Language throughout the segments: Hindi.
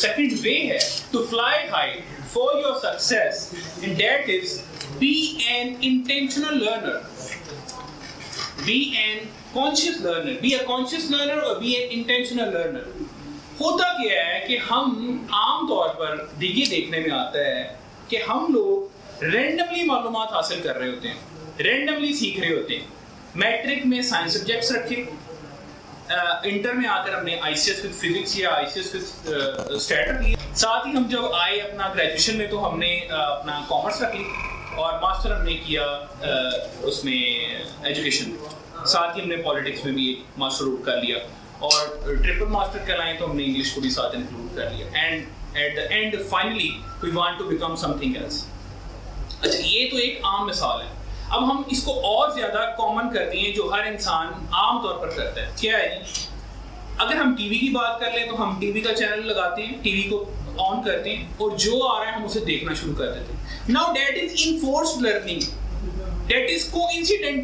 second way है to fly high for your success, and that is be an intentional learner. Be a conscious learner or be an intentional learner. होता क्या है कि हम आम तौर पर ये देखने में आता है कि हम लोग रैंडमली मालूमात हासिल कर रहे होते हैं, रैंडमली सीख रहे होते हैं। मैट्रिक में साइंस सब्जेक्ट्स रखे, इंटर में आकर हमने आईसीएस विद फिजिक्स या आईसीएस विद स्टैट रख लिया। साथ ही हम जब आए अपना ग्रेजुएशन में तो हमने अपना कॉमर्स रख ली और मास्टर हमने किया उसमें एजुकेशन। साथ ही हमने पॉलिटिक्स में भी एक मास्टर रूट कर लिया और ट्रिपल मास्टर कहलाएं तो हमने इंग्लिश को भी साथ इंक्लूड कर लिया। And at the end finally we want to become something else. अच्छा, ये तो एक आम मिसाल है। अब हम इसको और ज्यादा कॉमन करते हैं जो हर इंसान आम तौर पर करता है। क्या है जी, अगर हम टीवी की बात कर लें तो हम टीवी का चैनल लगाते हैं, टीवी को ऑन करते हैं और जो आ रहा है हम उसे देखना शुरू कर देते हैं। Now that is enforced learning, that is coincident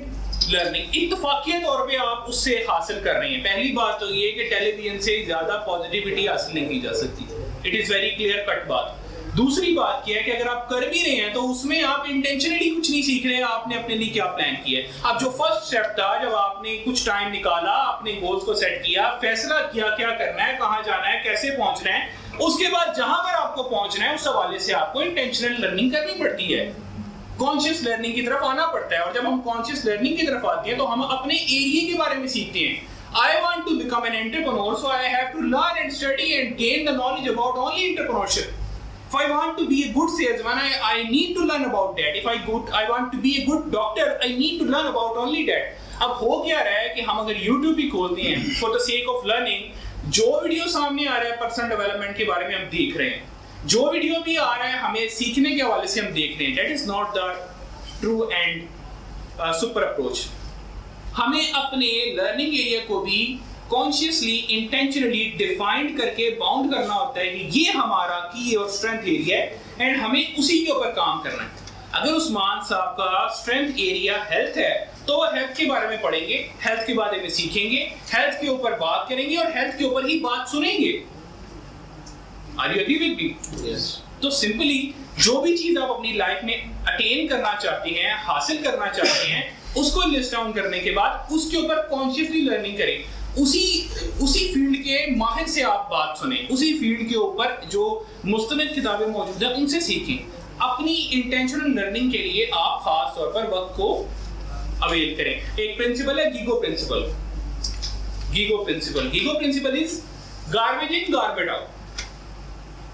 learning. इत्तफाकिया तौर पे आप उससे हासिल कर रहे हैं। पहली बात तो ये कि टेलीविजन से ज्यादा पॉजिटिविटी हासिल नहीं की जा सकती, it is very clear cut बात। दूसरी बात क्या है कि अगर आप कर भी रहे हैं तो उसमें आप इंटेंशनली कुछ नहीं सीख रहे, आपने अपने लिए क्या प्लान किया है। अब जो फर्स्ट स्टेप था, जब आपने कुछ टाइम निकाला, अपने गोल्स को सेट किया, फैसला किया क्या करना है, कहाँ जाना है, कैसे पहुंचना है, उसके बाद जहां पर आपको पहुंचना है उस हवाले से आपको इंटेंशनल लर्निंग करनी पड़ती है, कॉन्शियस लर्निंग की तरफ आना पड़ता है। और जब हम कॉन्शियस लर्निंग की तरफ आते हैं तो हम अपने एरिया के बारे में सीखते हैं। I want to become an entrepreneur, so I have to learn and study and gain the knowledge about only entrepreneurship. If I want to be a good salesman, I need to learn about that. If I want to be a good doctor, I need to learn about only that. अब हो क्या रहा है कि हम अगर YouTube भी खोलते हैं for the sake of learning, जो वीडियो सामने आ रहा है पर्सनल डेवलपमेंट के बारे में हम देख रहे हैं, जो वीडियो भी आ रहा है हमें सीखने के हवाले से हम देख रहे हैं, that is not the true and super approach. हमें अपने लर्निंग एरिया को भी कॉन्शियसली इंटेंशनली डिफाइंड करके बाउंड करना होता है कि ये हमारा की और स्ट्रेंथ एरिया है एंड हमें उसी के ऊपर काम करना है। अगर उस्मान साहब का स्ट्रेंथ एरिया हेल्थ है तो वो हेल्थ के बारे में पढ़ेंगे, हेल्थ के बारे में सीखेंगे, हेल्थ के ऊपर बात करेंगे और हेल्थ के ऊपर ही बात सुनेंगे। Are you agree with me? Yes. तो सिंपली जो भी चीज आप अपनी लाइफ में अटेन करना चाहते हैं, हासिल करना चाहते हैं, उसको लिस्ट डाउन करने के बाद उसके ऊपर कॉन्शियसली लर्निंग करें। उसी फील्ड के माहिर से आप बात सुने, उसी फील्ड के ऊपर जो मुस्तनिद किताबें मौजूद हैं उनसे सीखें। अपनी इंटेंशनल लर्निंग के लिए आप खास तौर पर वक्त को अवेल करें। एक प्रिंसिपल है GIGO principle. GIGO principle is garbage in garbage out.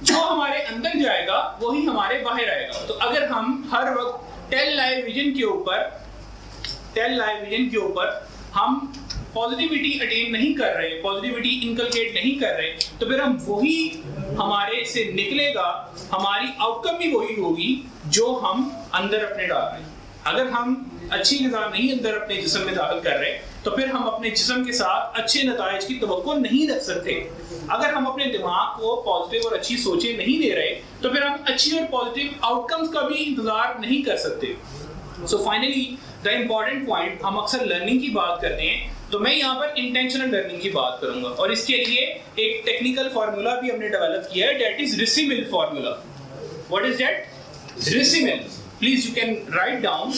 जो हमारे अंदर जाएगा वही हमारे बाहर आएगा। तो अगर हम हर वक्त टेल लाइव विजन के ऊपर हम पॉजिटिविटी अटेन नहीं कर रहे, पॉजिटिविटी इनकलकेट नहीं कर रहे, तो फिर हम वही हमारे से निकलेगा, हमारी आउटकम भी वही होगी जो हम अंदर अपने डाल रहे हैं। अगर हम अच्छी ग़िज़ा नहीं अंदर अपने जिस्म में दाखिल कर रहे तो फिर हम अपने जिस्म के साथ अच्छे नताइज की तवक्को नहीं रख सकते। अगर हम अपने दिमाग को पॉजिटिव और अच्छी सोचें नहीं दे रहे तो फिर हम अच्छी और पॉजिटिव आउटकम्स का भी इंतजार नहीं कर सकते। So finally the important point, हम अक्सर लर्निंग की बात करते हैं तो मैं यहाँ पर इंटेंशनल लर्निंग की बात करूंगा और इसके लिए एक टेक्निकल फार्मूला भी हमने डेवलप किया है, that is RISIMIL formula. What is that? RISIMIL. Please you can write down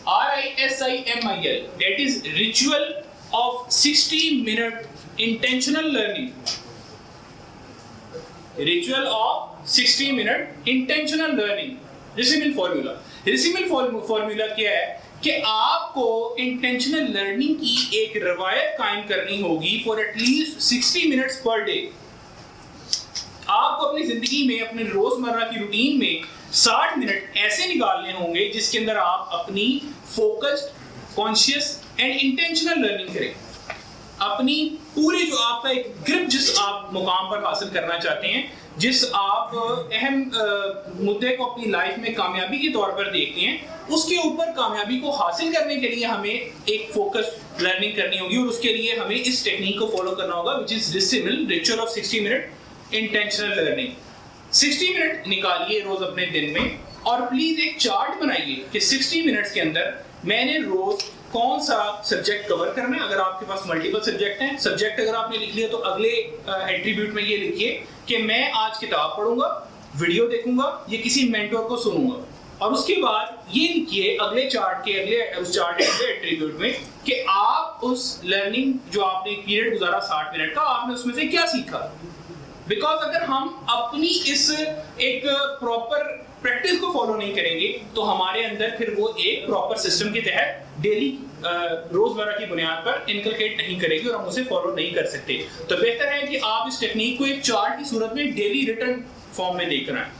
RISIMIL, that is ritual of 60-minute intentional learning. Ritual of 60-minute intentional learning. RISIMIL formula. RISIMIL formula क्या है कि आपको इंटेंशनल लर्निंग की एक रवायत कायम करनी होगी for at least 60 minutes per day. आपको अपनी जिंदगी में, अपने रोजमर्रा की रूटीन में 60 मिनट ऐसे निकालने होंगे जिसके अंदर आप अपनी focused, conscious and intentional learning करें। अपनी पूरे जो आपका एक ग्रिप जिस आप मुकाम पर हासिल करना चाहते हैं, जिस आप अहम मुद्दे को अपनी लाइफ में कामयाबी के तौर पर देखते हैं, उसके ऊपर कामयाबी को हासिल करने के लिए हमें एक फोकस्ड लर्निंग करनी होगी और उसके लिए हमें इस टेक्निक को फॉलो करना होगा, which is RISIMIL, ritual of 60 minute intentional learning. 60 minute निकालिए रोज अपने दिन में और प्लीज एक चार्ट बनाइए कि 60 मिनट्स के अंदर मैंने रोज कौन सा सब्जेक्ट कवर करना है। अगर आपके पास मल्टीपल सब्जेक्ट हैं, सब्जेक्ट अगर आपने लिख लिया तो अगले एट्रीब्यूट में ये लिखिए कि मैं आज किताब पढ़ूंगा, वीडियो देखूंगा, ये किसी मेंटोर को सुनूंगा। और उसके बाद ये लिखिए अगले चार्ट के अगले एट्रीब्यूट में कि आप उस लर्निंग जो आपने पीरियड गुजारा 60 मिनट का, आपने उसमें से क्या सीखा। बिकॉज अगर हम अपनी इस एक प्रॉपर प्रैक्टिस को फॉलो नहीं करेंगे तो हमारे अंदर फिर वो एक प्रॉपर सिस्टम के तहत डेली रोजमर्रा की बुनियाद पर इनकलकेट नहीं करेगी और हम उसे फॉलो नहीं कर सकते। तो बेहतर है कि आप इस टेक्निक को एक चार्ट की सूरत में डेली रिटर्न फॉर्म में देकर आए।